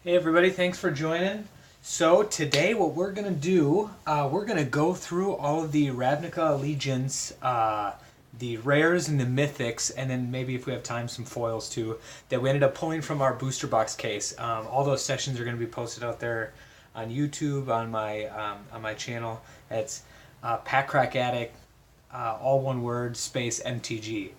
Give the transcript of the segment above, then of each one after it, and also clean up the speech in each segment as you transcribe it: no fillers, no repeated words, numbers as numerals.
Hey everybody, thanks for joining. So today what we're going to do, we're going to go through all of the Ravnica Allegiance, the rares and the mythics, and then maybe if we have time some foils too, that we ended up pulling from our booster box case. All those sessions are going to be posted out there on YouTube, on my channel. It's PackCrackAddict, all one word, space MTG.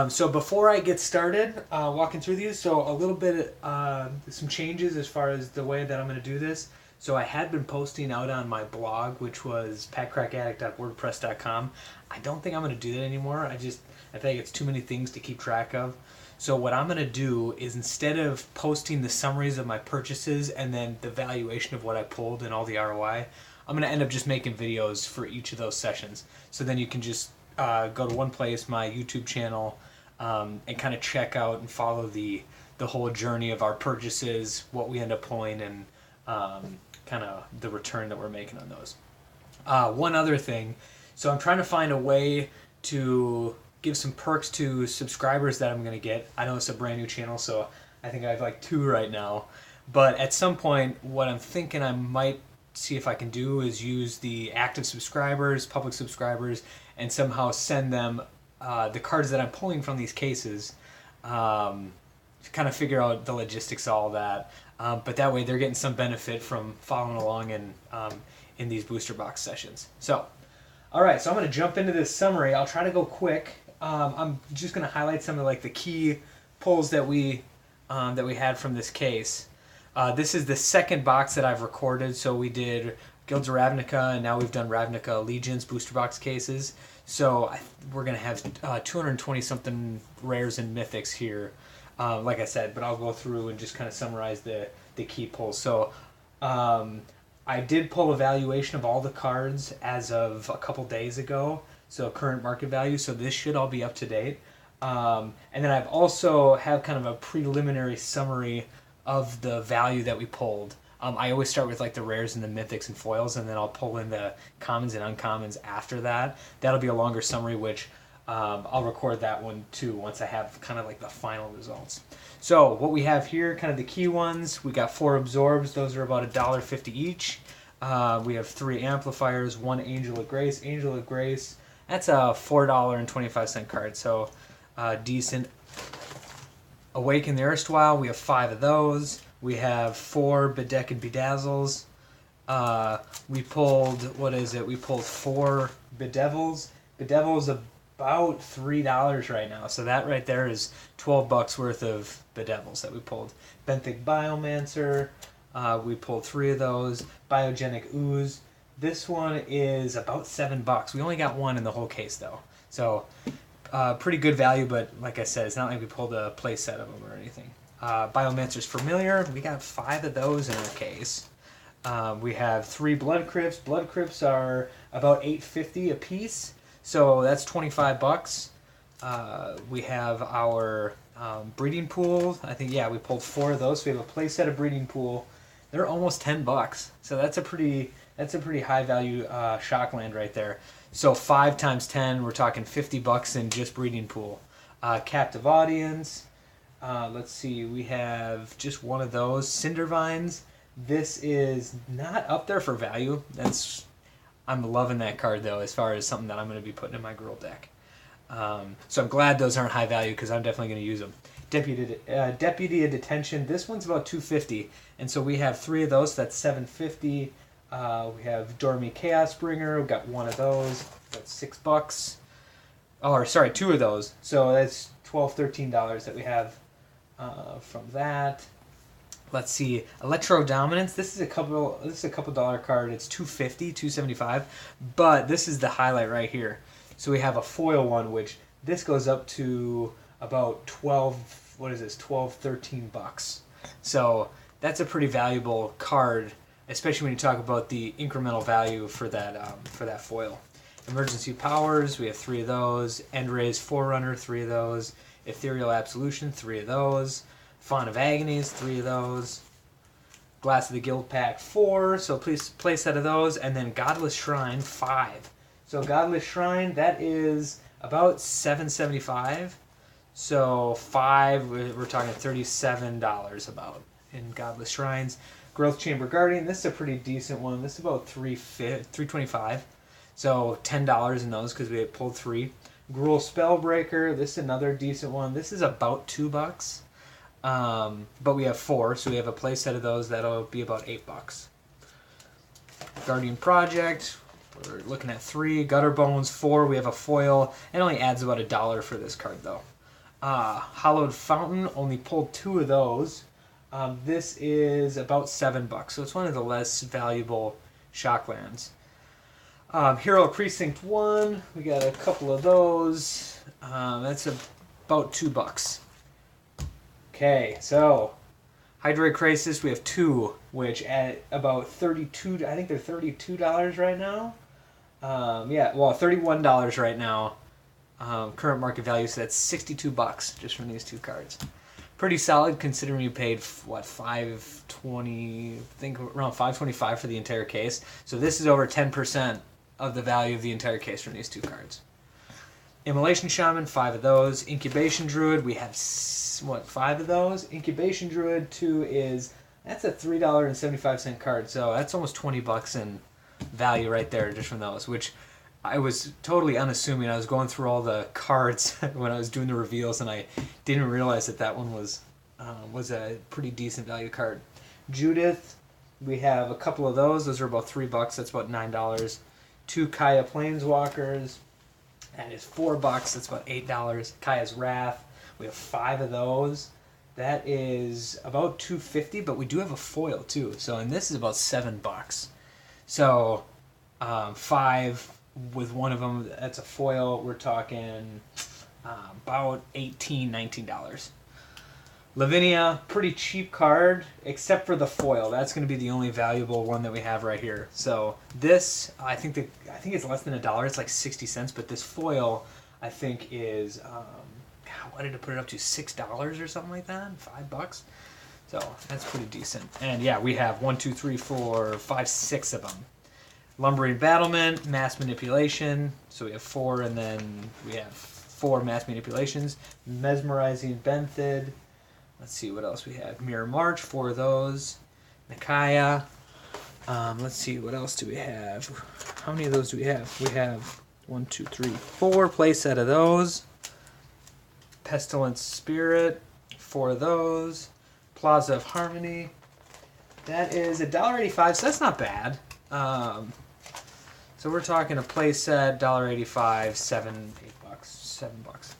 So before I get started walking through these, so a little bit, some changes as far as the way that I'm going to do this. So I had been posting out on my blog, which was packcrackaddict.wordpress.com. I don't think I'm going to do that anymore. I think it's too many things to keep track of. So what I'm going to do is, instead of posting the summaries of my purchases and then the valuation of what I pulled and all the ROI, I'm going to end up just making videos for each of those sessions. So then you can just go to one place, my YouTube channel, and kind of check out and follow the whole journey of our purchases, what we end up pulling, and kind of the return that we're making on those. One other thing, so I'm trying to find a way to give some perks to subscribers that I'm going to get. I know it's a brand new channel, so I think I have like 2 right now. But at some point, what I'm thinking I might see if I can do is use the active subscribers, public subscribers, and somehow send them the cards that I'm pulling from these cases, to kind of figure out the logistics of all that. But that way they're getting some benefit from following along in these booster box sessions. So, alright, so I'm going to jump into this summary. I'll try to go quick. I'm just going to highlight some of the key pulls that we had from this case. This is the second box that I've recorded. So we did Guilds of Ravnica, and now we've done Ravnica Allegiance booster box cases. So we're going to have 220-something rares and mythics here, like I said, but I'll go through and just kind of summarize the key pulls. So I did pull a valuation of all the cards as of a couple days ago, so current market value, so this should all be up to date. And then I've also have kind of a preliminary summary of the value that we pulled. I always start with the rares and the mythics and foils, and then I'll pull in the commons and uncommons after that. That'll be a longer summary, which I'll record that one too once I have kind of the final results. So what we have here, kind of the key ones, we got 4 absorbs. Those are about $1.50 each. We have 3 amplifiers, 1 Angel of Grace. Angel of Grace, that's a $4.25 card, so decent. Awaken the Erstwhile, we have 5 of those. We have 4 Bedeck and Bedazzles. We pulled, we pulled 4 Bedevils. Bedevil's about $3 right now, so that right there is $12 worth of Bedevils that we pulled. Benthic Biomancer, we pulled 3 of those. Biogenic Ooze, this one is about $7. We only got 1 in the whole case though, so pretty good value, but like I said, it's not like we pulled a play set of them or anything. Biomancer's Familiar, we got 5 of those in our case. We have 3 Blood Crypts. Blood Crypts are about $8.50 a piece, so that's $25. We have our Breeding Pool. I think, yeah, we pulled 4 of those, so we have a play set of Breeding Pool. They're almost $10, so that's a pretty high value Shockland right there. So 5 times 10, we're talking $50 in just Breeding Pool. Captive Audience. Let's see, we have just 1 of those. Cindervines. This is not up there for value. I'm loving that card though, as far as something that I'm going to be putting in my girl deck. So I'm glad those aren't high value, because I'm definitely going to use them. Deputy of Detention. This one's about $2.50, and so we have 3 of those. So that's $7.50. We have Dormy Chaosbringer. We've got 1 of those. That's $6. Oh, sorry, 2 of those. So that's $12, $13 that we have from that. Let's see, Electro Dominance. This is a couple dollar card. It's $2.50, $2.75, but this is the highlight right here. So we have a foil one, which this goes up to about $12, $13. So that's a pretty valuable card, especially when you talk about the incremental value for that foil. Emergency Powers, we have 3 of those. Endray's Forerunner, 3 of those. Ethereal Absolution, 3 of those. Font of Agonies, 3 of those. Glass of the Guild Pack, 4, so please play a set of those. And then Godless Shrine, 5. So Godless Shrine, that is about $7.75. So 5, we're talking $37 about. in Godless Shrines. Growth Chamber Guardian, this is a pretty decent one. This is about $3.25, so $10 in those because we had pulled 3. Gruul Spellbreaker, this is another decent one. This is about $2, but we have 4, so we have a play set of those. That'll be about $8. Guardian Project, we're looking at 3. Gutter Bones, 4. We have a foil. It only adds about $1 for this card though. Hallowed Fountain, only pulled 2 of those. This is about $7, so it's one of the less valuable Shocklands. Hero Precinct 1, we got a couple of those. That's about $2. Okay, so Hydroid Crisis, we have 2, which at about $32, I think they're $32 right now. Yeah, well, $31 right now. Current market value, so that's $62 just from these 2 cards. Pretty solid considering you paid what, $5.20, I think around $5.25 for the entire case. So this is over 10% of the value of the entire case from these 2 cards. Immolation Shaman, 5 of those. Incubation Druid, we have what, 5 of those. Incubation Druid 2 that's a $3.75 card, so that's almost $20 in value right there just from those, which I was totally unassuming. I was going through all the cards when I was doing the reveals, and I didn't realize that one was a pretty decent value card. Judith, we have a couple of those. Those are about $3. That's about $9. 2 Kaya Planeswalkers. That is $4. That's about $8. Kaya's Wrath. We have 5 of those. That is about $2.50, but we do have a foil too. So, and this is about $7. So, 5 with one of them, that's a foil. We're talking about $18, $19. Lavinia, pretty cheap card, except for the foil. That's going to be the only valuable one that we have right here. So this, I think it's less than $1. It's like 60 cents. But this foil, I think, is what did it put it up to? $6 or something like that? $5. So that's pretty decent. And yeah, we have 1, 2, 3, 4, 5, 6 of them. Lumbering Battlement, Mass Manipulation. So we have 4, and then we have 4 Mass Manipulations. Mesmerizing Benthid. Let's see what else we have. Mirror March, 4 of those. Nikaya. Let's see, what else do we have? How many of those do we have? We have 1, 2, 3, 4 play set of those. Pestilence Spirit, 4 of those. Plaza of Harmony. That is $1.85, so that's not bad. So we're talking a play set, $1.85, $7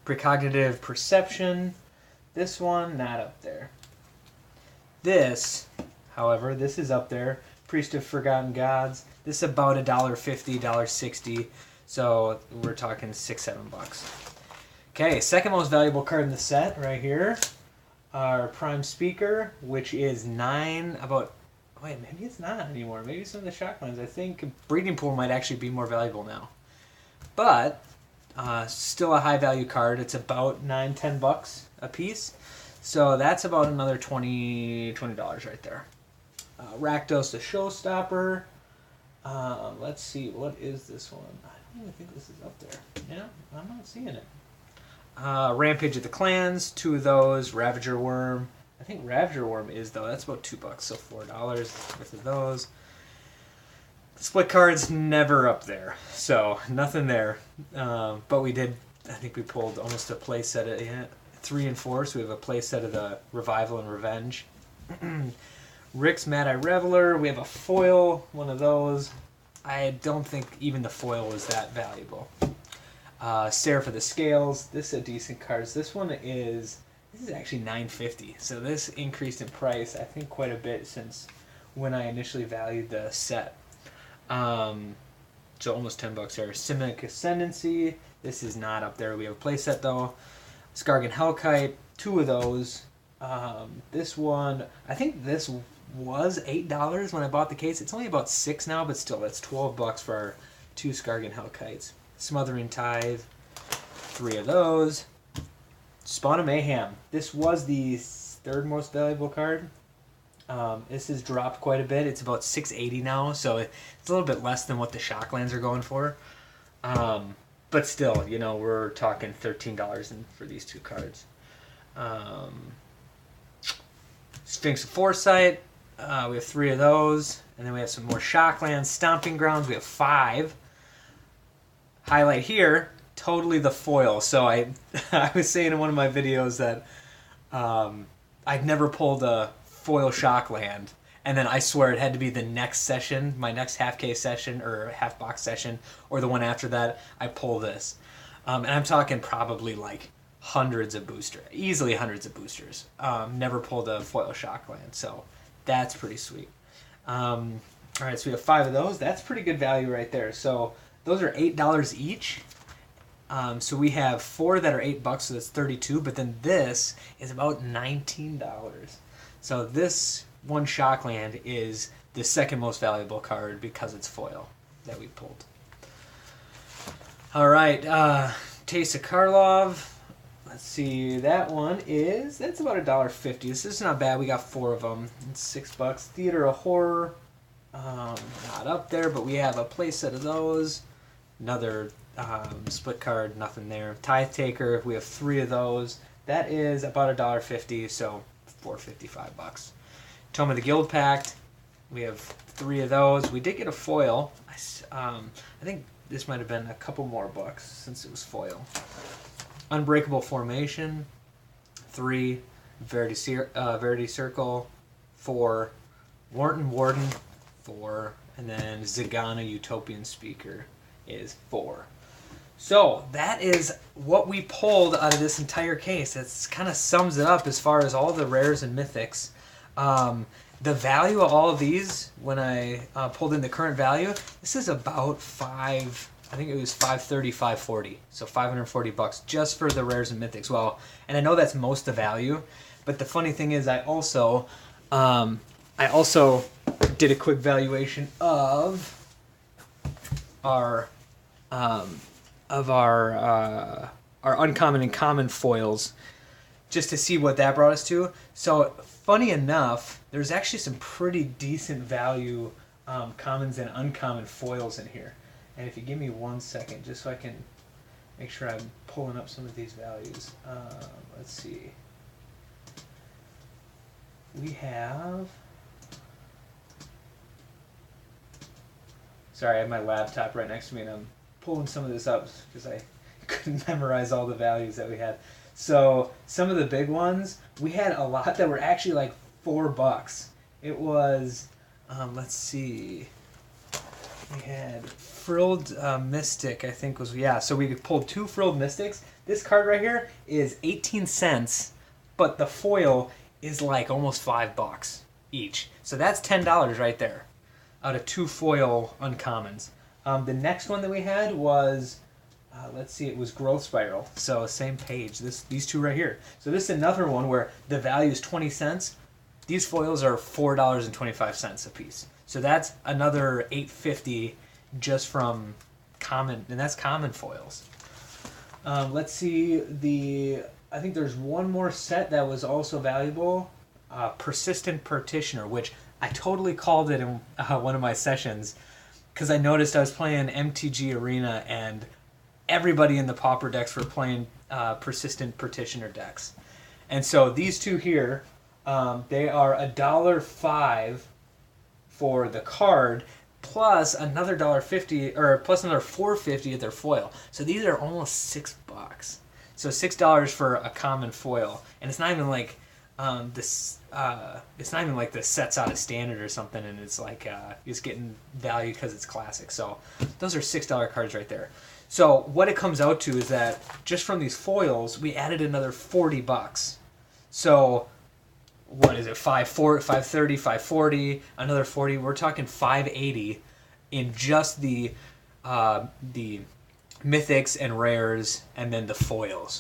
Precognitive Perception. This one, not up there. This, however, this is up there. Priest of Forgotten Gods. This is about $1.50, $1.60. So we're talking $6, $7. Okay, second most valuable card in the set right here. Our Prime Speaker, which is 9, about... Wait, maybe it's not anymore. Maybe some of the Shocklands. I think Breeding Pool might actually be more valuable now. But, still a high value card. It's about $9, $10 a piece. So that's about another $20 right there. Rakdos the Showstopper. Let's see, what is this one? I don't even think this is up there. Yeah, I'm not seeing it. Rampage of the Clans, 2 of those. Ravager Worm. I think Ravager Worm is, though. That's about $2, so $4 worth of those. Split cards, never up there. So, nothing there. But we did, I think we pulled almost a play set of 3 and 4, so we have a play set of the Revival and Revenge. Rick's Mad-Eye Reveler, we have a foil, one of those. I don't think even the foil was that valuable. Seraph of the Scales, this is a decent card. This one is... This is actually $9.50, so this increased in price, I think, quite a bit since when I initially valued the set. So almost $10 there. Simic Ascendancy, this is not up there. We have a playset though. Skargan Hellkite, 2 of those. This one, I think this was $8 when I bought the case. It's only about $6 now, but still, that's $12 for our 2 Skargan Hellkites. Smothering Tithe, 3 of those. Spawn of Mayhem. This was the 3rd most valuable card. This has dropped quite a bit. It's about $6.80 now, so it's a little bit less than what the Shocklands are going for. But still, you know, we're talking $13 for these 2 cards. Sphinx of Foresight. We have 3 of those. And then we have some more Shocklands, Stomping Grounds. We have 5. Highlight here, totally the foil. So I was saying in one of my videos that I'd never pulled a foil Shockland. And then I swear it had to be the next session, my next half case session or half box session, or the one after that, I pull this. And I'm talking probably like hundreds of boosters, easily hundreds of boosters. Never pulled a foil Shockland, so that's pretty sweet. All right, so we have 5 of those. That's pretty good value right there. So those are $8 each. So we have 4 that are $8, so that's $32. But then this is about $19. So this one Shockland is the second most valuable card because it's foil that we pulled. All right, Taste of Karlov. Let's see, that's about $1.50. This is not bad. We got 4 of them. It's $6. Theater of Horror, not up there, but we have a play set of those. Another split card, nothing there. Tithe Taker, we have 3 of those. That is about $1.50, so $4.55. Tome of the Guild Pact, we have 3 of those. We did get a foil. I think this might have been a couple more bucks since it was foil. Unbreakable Formation, 3. Verity Circle, 4. Warden, 4. And then Zagana Utopian Speaker is 4. So that is what we pulled out of this entire case. That kind of sums it up as far as all the rares and mythics. The value of all of these, when I pulled in the current value, this is about I think it was $530, $540, so $540 just for the rares and mythics. Well, and I know that's most of the value, but the funny thing is, I also did a quick valuation of our uncommon and common foils, just to see what that brought us to. So funny enough, there's actually some pretty decent value commons and uncommon foils in here. And if you give me 1 second, just so I can make sure I'm pulling up some of these values. Let's see. We have... Sorry, I have my laptop right next to me, and I'm pulling some of this up because I couldn't memorize all the values that we had. So some of the big ones, we had a lot that were actually like $4. It was, let's see, we had Frilled Mystic, I think was, yeah, so we pulled 2 Frilled Mystics. This card right here is 18 cents, but the foil is like almost $5 each. So that's $10 right there out of 2 foil uncommons. The next one that we had was, let's see, it was Growth Spiral. So same page, these 2 right here. So this is another one where the value is 20 cents. These foils are $4.25 a piece. So that's another $8.50 just from common, and that's common foils. Let's see, I think there's one more set that was also valuable, Persistent Petitioner, which I totally called it in one of my sessions because I noticed I was playing MTG Arena and everybody in the Pauper decks were playing Persistent Petitioner decks. And so these 2 here, they are $1.05 for the card, plus another $1.50, or plus another $4.50 at their foil. So these are almost $6. So $6 for a common foil, and it's not even like it's not even like the set's out of standard or something, and it's like it's getting value because it's classic. So those are $6 cards right there. So what it comes out to is that just from these foils, we added another $40. So what is it? $530, $540, another $40. We're talking $580 in just the mythics and rares, and then the foils.